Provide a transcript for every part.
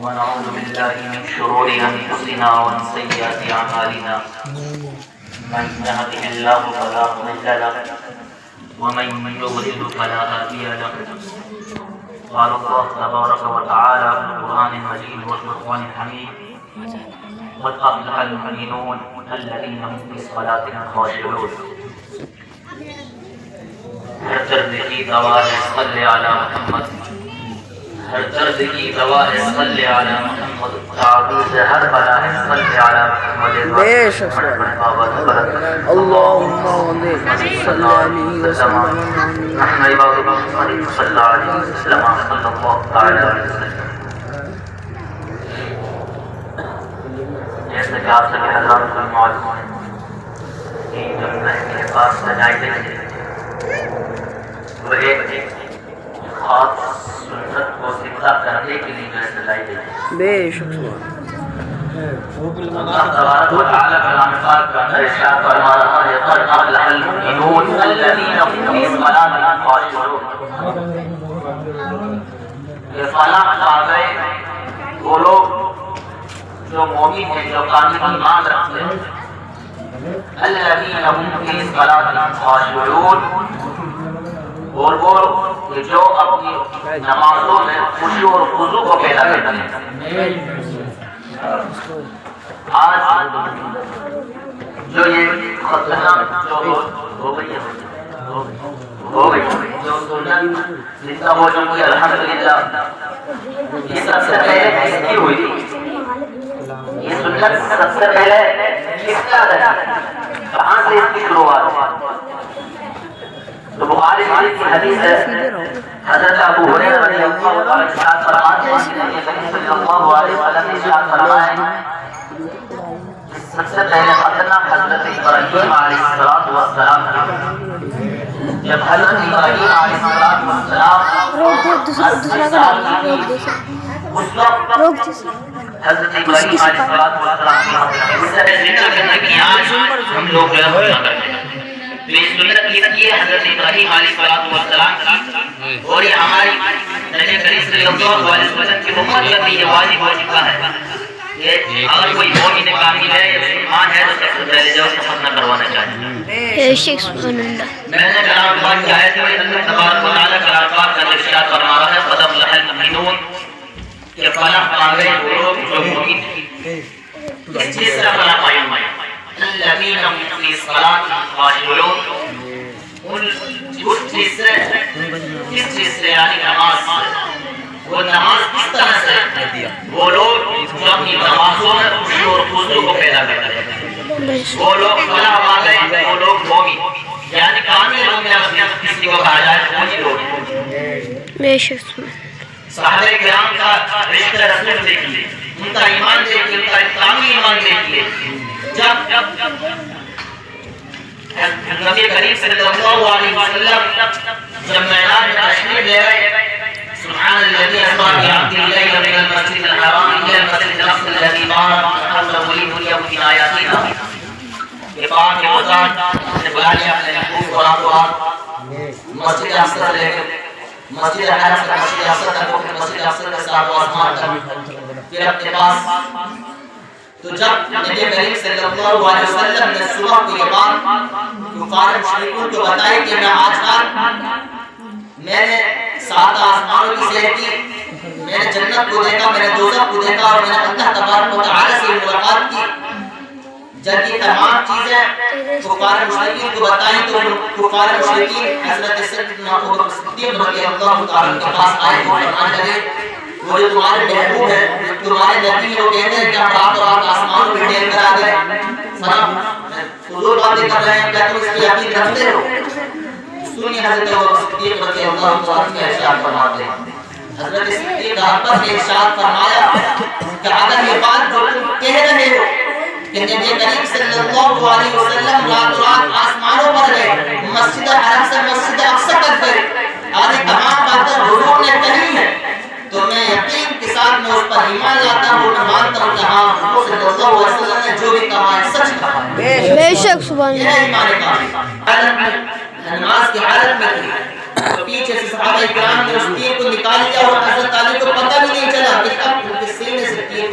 ونعوذ بالله من شرور أنفسنا ومن سيئات أعمالنا من يهده الله فلا مضل له ومن يضلل فلا هادي له. قال الله تبارك وتعالى في القرآن المجيد والفرقان الحميد: قد أفلح المؤمنون الذين هم في صلاتهم خاشعون. ہر درد کی دوا ہے صلی علی محمد، ہر درد کی دوا ہے صلی علی محمد، تعویذ ہر بلا ہے صلی علی محمد. اللهم صل علیہ وسلم نحن عبادك صلی اللہ علیہ وسلم صلی اللہ تعالی علیہ وسلم. جیسے کہ آپ سبھی حضرات کو معلوم ہے کہ جب مہدی کے پاس سجائی گئی وہ ایک خاص سنت کو زندہ کرنے کے لیے سجائی گئی. بے شک اللہ تبارک و تعالی کلام پاک کا اندر ارشاد فرما رہا ہے: قد افلح المؤمنون الذین هم فی صلاتهم خاشعون. یہ فلاح پا گئے وہ لوگ جو مومن ہیں، جو کامل ایمان رکھتے ہیں. الذین هم فی صلاتهم خاشعون، اور وہ جو اپنی نمازوں میں خشوع اور خضوع کو پیدا کرتے ہیں. آج جو یہ ختنہ جو ہو گئی ہے جو سنت زندہ ہو چکی ہے الحمدللہ، یہ سب سے پہلے کس کی ہوئی تھی؟ یہ سنت سب سے پہلے کس کا ہے؟ کہاں سے اس کی شروعات ہے؟ تو بخاری شریف کی حدیث ہے، حضرت ابو ہریرہ رضی اللہ عنہ ارشاد فرماتے ہیں کہ نبی صلی اللہ علیہ وسلم نے ارشاد فرمایا سب سے پہلے ختنہ حضرت ابراہیم علیہ السلام جب حضرت ابراہیم علیہ السلام اس وقت حضرت ابراہیم علیہ السلام اس سے ذکر کرنے کی آج ہم لوگ کرتے ہیں. تو یہ سنت کی ہے حضرت ابراہیم علیہ السلام اور یہ ہماری نبی کریم صلی اللہ علیہ وسلم کی امت پر یہ واجب ہو چکا ہے کہ اگر کوئی مومن کامل ہے یا مسلمان ہے تو سب سے پہلے جو ختنہ کروانا چاہیے. میں نے کلام پاک کی آیت میں اللہ تبارک و تعالی کلام پاک کا ارشاد فرما رہا ہے: قد افلح المؤمنون، کہ فلاح پا گئے وہ لوگ جو مومن ہیں. اس چیز سے فلاح پائی الذین هم فی صلاتهم خاشعون. اس چیز سے کس چیز سے یعنی نماز. وہ نماز کس طرح سے وہ لوگ جو اپنی نمازوں میں خشوع اور خضوع کو پیدا کرتے ہیں وہ لوگ فلاح پا گئے، وہ لوگ مومن یعنی کامل مومن اگر کسی کو کہا جائے تو وہی لوگ. صحابہ کرام کا رشتہ رسول دیکھیے، ان کا ایمان دیکھیے، ان کا اسلامی ایمان دیکھیے. جب نبی کریم صلی اللہ علیہ وسلم جب میدان میں تشریف لے گئے، سبحان الذی اسریٰ بعبدہ لیلا من المسجد الحرام الی المسجد الاقصی الذی بارکنا حولہ لنریہ من آیاتنا. یہ پاک ہے وہ ذات نے بلا لیا اپنے محبوب کو راتوں رات مسجد اقصی سے لے کر مسجد الحرام سے مسجد اقصی تک، مسجد اقصی کے ساتھ آسمان تک، پھر اپنے پاس. تو جب نبی کریم صلی اللہ علیہ وسلم نے صبح کو یہ بات کفار مشرکین کو بتائی کہ میں آج رات میں نے 7 آسمانوں کی سیر کی، میں نے جنت کو دیکھا، میں نے دوزخ کو دیکھا اور میں نے اللہ تبارک و تعالی سے ملاقات کی. جب یہ تمام چیزیں کفار مشرکین کو بتائیں تو کفار مشرکین حضرت سیدنا ابوبکر صدیق رضی اللہ تعالی کے پاس آئے اور فرمانے لگے: وہ جو تمہارے محبوب ہے، تمہارے نبی وہ کہتے ہیں کہ ہم رات رات آسمان میں ٹہل کر آ گئے. حضور باتیں کر رہے ہیں، کیا تم اس کی یقین رکھتے ہو؟ سنیے حضرت ابوبکر صدیق رضی اللہ تعالی کے ارشاد فرماتے ہیں. حضرت صدیق اکبر نے ارشاد فرمایا کہ اگر یہ بات جو تم کہہ رہے ہو کہ نبی کریم صلی اللہ علیہ وسلم رات رات آسمانوں پر گئے، مسجد حرم سے مسجد اقصی تک گئے، اور یہ تمام باتیں حضور نے کہی ہیں، تو میں یقین کے ساتھ میں اس پر ایمان لاتا ہوں، میں مانتا ہوں کہ ہاں حضور صلی اللہ علیہ وسلم نے جو بھی کہا ہے سچ کہا ہے. بے شک سبحان اللہ. یہ ایمان کامل نماز کی حالت میں تھی پیچھے سے صحابہ کرام نے اس تیر کو نکال لیا اور حضرت علی کو پتہ بھی نہیں چلا کہ کب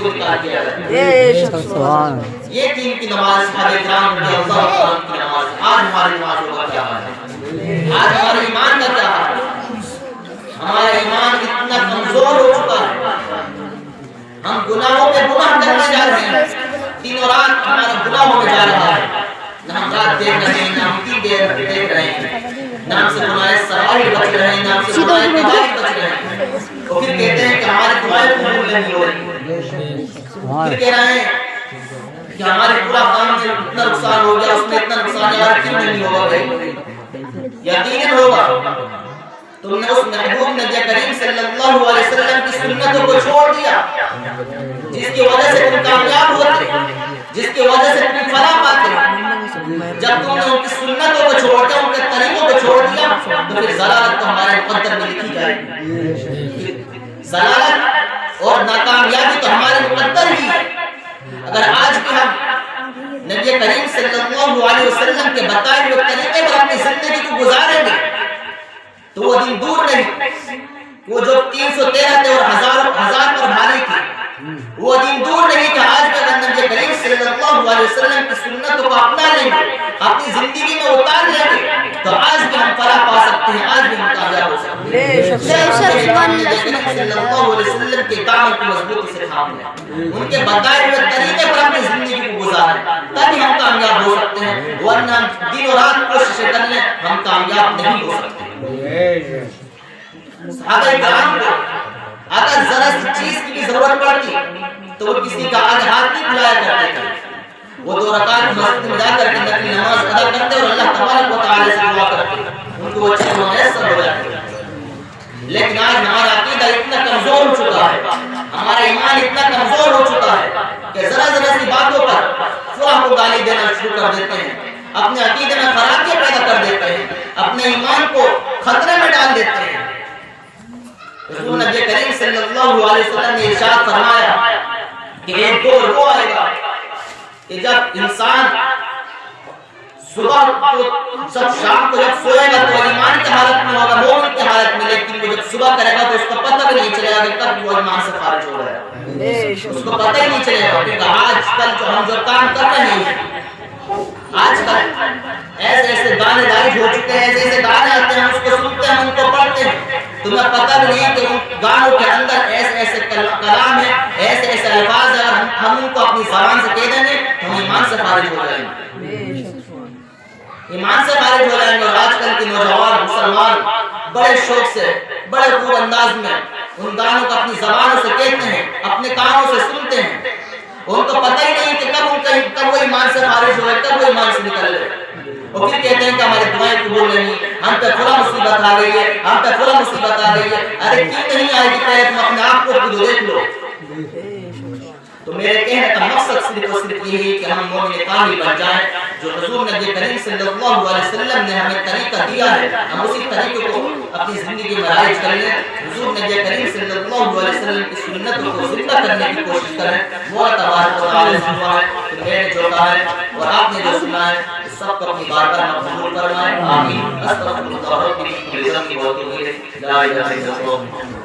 کو نکال دیا گیا. بے شک سبحان اللہ. یہ تین کی نماز صحابہ کرام رضی اللہ عنہ کی نماز. آج ہماری نمازوں کا کیا حال ہے؟ آج ہمارے ایمان کا کیا حال ہے؟ ہمارا ایمان اتنا کمزور ہو چکا ہے. ہم گناہوں پہ گناہ کرنے جا رہے ہیں. دن و رات ہمارا گناہوں میں جا رہا ہے. نہ ہم رات دیکھ رہے ہیں، نہ ہم دن دیکھ رہے ہیں، نہ ہم سے گناہ سرائی بچ رہے ہیں، نہ ہم سے گناہ کبائر بچ رہے ہیں. اور پھر کہتے ہیں کہ ہمارے دعائیں قبول نہیں ہو رہی. پھر کہہ رہے ہیں کہ ہمارے پورا کام میں اتنا نقصان ہو گیا، اس میں اتنا نقصان یار کیوں نہیں ہوگا بھائی؟ یقیناً ہوگا. تم نے اس محبوب نبی کریم صلی اللہ علیہ وسلم کی سنتوں کو چھوڑ دیا جس کی وجہ سے تم کامیاب ہوتے، جس کی وجہ سے تم فلاح پاتے. جب تم نے ان کی سنتوں کو چھوڑ دیا، ان کے طریقوں کو چھوڑ دیا، تو پھر ضلالت تو ہمارے مقدر میں لکھی جائے گی. ضلالت اور ناکامیابی تو ہمارے مقدر ہی ہے. اگر آج بھی ہم نبی کریم صلی اللہ علیہ وسلم کے بتائے ہوئے طریقے پر اپنی زندگی کو گزاریں گے تو وہ دن دور نہیں. وہ جو 313 تھے اور ہزار پر بھاری تھی، وہ دن دور نہیں کہ آج بھی اگر نبی کریم صلی اللہ علیہ وسلم کی سنتوں کو اپنا لیں گے، اپنی زندگی میں اتار لیں گے، تو آج بھی ہم فلاح پا سکتے ہیں، آج بھی ہم کامیاب ہو سکتے ہیں. بے شک سبحان نبی کریم صلی اللہ علیہ وسلم کے دامن کو مضبوطی سے تھام لیں، ان کے بتائے ہوئے طریقے پر اپنی زندگی کو گزاریں، تبھی ہم کامیاب ہو سکتے ہیں. ورنہ ہم دن و رات کوششیں کر لیں، ہم کامیاب نہیں ہو سکتے. صحابہ کرام کو اگر ذرا سی چیز کی بھی ضرورت پڑتی تو وہ کسی کا آگے ہاتھ نہیں پھیلایا کرتے تھے. وہ 2 رکعت مسجد میں جا کر کے نفلی نماز ادا کرتے اور اللہ تبارک و تعالی سے دعا کرتے، ان کو وہ چیز میسر ہو جاتی. لیکن آج ہمارا عقیدہ اتنا کمزور ہو چکا ہے، ہمارا ایمان اتنا کمزور ہو چکا ہے کہ ذرا سی باتوں پر فلاں کو گالی دینا شروع کر دیتے ہیں، اپنے عقیدے میں خرابیاں پیدا کر دیتے ہیں، اپنے ایمان کو خطرے میں ڈال دیتے ہیں. رسول نبی کریم صلی اللہ علیہ وسلم نے ارشاد فرمایا کہ ایک دور وہ آئے گا کہ جب انسان صبح کو شام کو جب سوئے گا تو ایمان کی حالت میں ہوگا، مومن کی حالت میں، لیکن وہ جب صبح کرے گا تو اس کو پتہ بھی نہیں چلے گا کہ کب وہ ایمان سے خارج ہو رہا ہے. اس کو پتہ ہی نہیں چلے گا. کیونکہ آج کل ہم جو کام کر رہے ہیں، آج کل ایسے گانے دائج ہو چکے ہیں، ایسے گانے آتے ہیں، ہم اس کو سنتے ہیں، ہم ان کو پڑھتے ہیں، تمہیں پتہ بھی نہیں کہ ان گانوں کے اندر ایسے کلام ہیں، ایسے الفاظ ہیں. اگر ہم ان کو اپنی زبان سے کہہ دیں گے تو ہم ایمان سے خارج ہو جائیں گے، ایمان سے خارج ہو جائیں گے. اور آج کل کے نوجوان مسلمان بڑے شوق سے، بڑے خوب انداز میں ان گانوں کو اپنی زبانوں سے کہتے ہیں، اپنے کانوں سے سنتے ہیں. ان کو پتہ ہی نہیں کہ کب وہ ایمان سے خارج ہوئے، کب وہ ایمان سے نکل گئے. اور پھر کہتے ہیں کہ ہماری دعائیں قبول نہیں، ہم پہ فلاں مصیبت آ گئی ہے، ہم پہ فلاں مصیبت آ گئی ہے. ارے کیوں نہیں آئے گی؟ پہلے تم اپنے آپ کو خود دیکھ لو. تو میرے کہنے کا مقصد صرف اور صرف یہی ہے کہ ہم مومن کامل بن جائیں. جو حضور نبی کریم صلی اللہ علیہ وسلم نے ہمیں طریقہ دیا ہے، ہم اسی طریقے کو اپنی زندگی میں رائج کر لیں. حضور نبی کریم صلی اللہ علیہ وسلم کی سنتوں کو زندہ کرنے کی کوشش کریں. مولا تبارک و تعالی سے دعا ہے کہ میں نے جو کہا ہے اور آپ نے جو سنا ہے سب کو اپنی بارگاہ میں قبول فرمائے. آمین. استغفر اللہ ربی من ذنبی و اتوب الیہ. لا الہ الا اللہ.